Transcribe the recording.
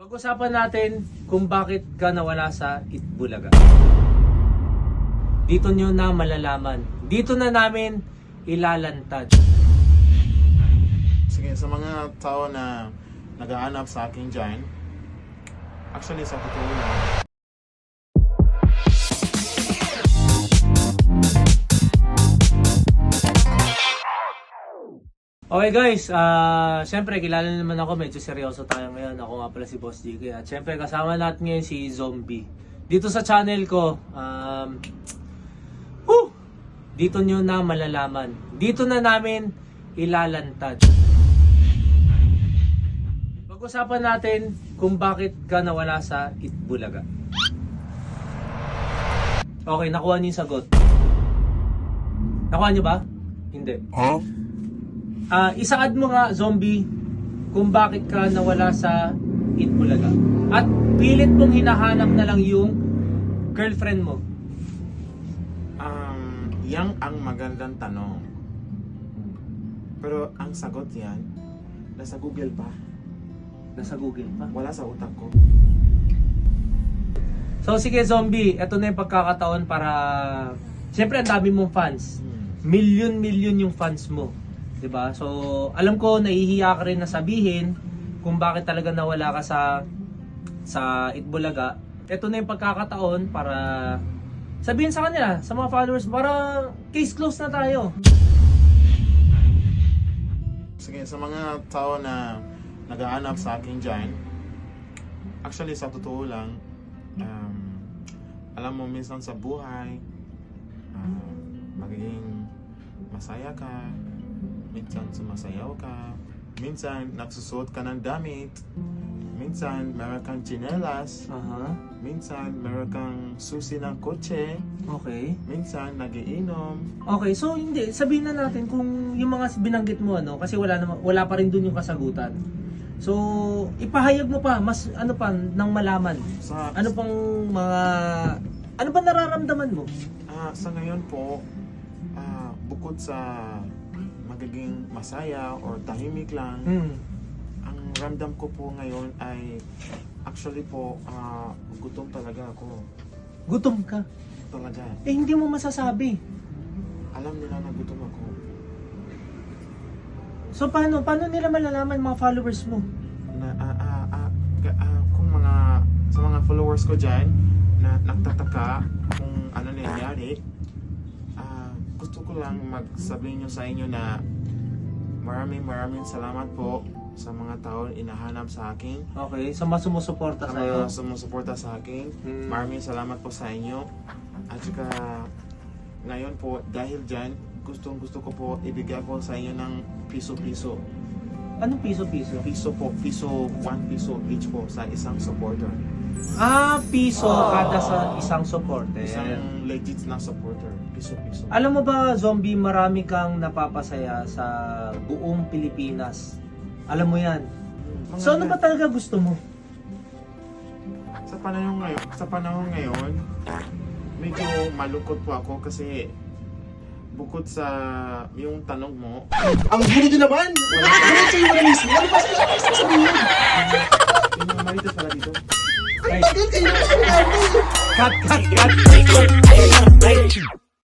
Pag-usapan natin kung bakit ka nawala sa Itbulaga. Dito nyo na malalaman. Dito na namin ilalantad. Sige, sa mga tao na nag-aanap sa akin dyan, actually sa totoo lang, Okay guys, syempre kilala naman ako, medyo seryoso tayo ngayon. Ako nga pala si Boss GK at syempre kasama natin ngayon si Zombie. Dito sa channel ko, dito nyo na malalaman. Dito na namin ilalantad. Pag-usapan natin kung bakit ka nawala sa Itbulaga. Okay, nakuha niyo yung sagot. Nakuha niyo ba? Hindi. huh? Isaad mo nga, Zombie, kung bakit ka nawala sa Itbulaga. At pilit mong hinahanap na lang yung girlfriend mo. Yang ang magandang tanong. Pero ang sagot yan, nasa Google pa. Nasa Google pa. Wala sa utak ko. So sige, Zombie, eto na yung pagkakataon para... Siyempre, ang dami mong fans. Million yung fans mo. 'Di ba? So, alam ko nahihiya ka rin na sabihin kung bakit talaga nawala ka sa Itbulaga. Ito na yung pagkakataon para sabihin sa kanila, sa mga followers, para case closed na tayo. Sige, sa mga tao na nag-aanap sa akin dyan, actually sa totoo lang, alam mo minsan sa buhay, magiging masaya ka, minsan sumasayaw ka, minsan nagsusuot ka ng damit, minsan meron kang tsinelas, minsan meron kang susi ng kotse, Okay. minsan nagiinom. Okay, so hindi, sabihin na natin kung yung mga binanggit mo kasi wala pa rin dun yung kasagutan. So, ipahayag mo pa, mas ano pa nang malaman. Sa, Ano pang mga ano pa nararamdaman mo? sa ngayon po, bukod sa magiging masaya or tahimik lang, ang ramdam ko po ngayon ay actually po, gutom talaga ako. Gutom ka. Talaga. Eh hindi mo masasabi. Alam nila na gutom ako. So paano nila malalaman mga followers mo? Na, kung sa mga followers ko dyan, na nagtataka kung ano nangyari, gusto ko lang magsabihin nyo sa inyo na maraming salamat po sa mga taon inahanap sa akin. Okay, so mas sumusuporta Sa sa'yo. mga sumusuporta sa akin. Maraming salamat po sa inyo. At saka ngayon po, dahil dyan, gusto ko po ibigay po sa inyo ng piso-piso. Anong piso-piso? Piso po, 1 piso each po sa isang supporter. Piso kada sa isang supporter. Isang legit na supporter. Piso-piso. Alam mo ba, Zombie, marami kang napapasaya sa buong Pilipinas. Alam mo yan. So ano ba talaga gusto mo? Sa panahon ngayon, medyo malungkot po ako kasi bukod sa yung tanong mo, Ang gulo din naman! Ano sa'yo na mismo? Ano ba sa'yo na sabihin? yung mga marites pala dito. Ay, bakit kayo na sabihin? Cut!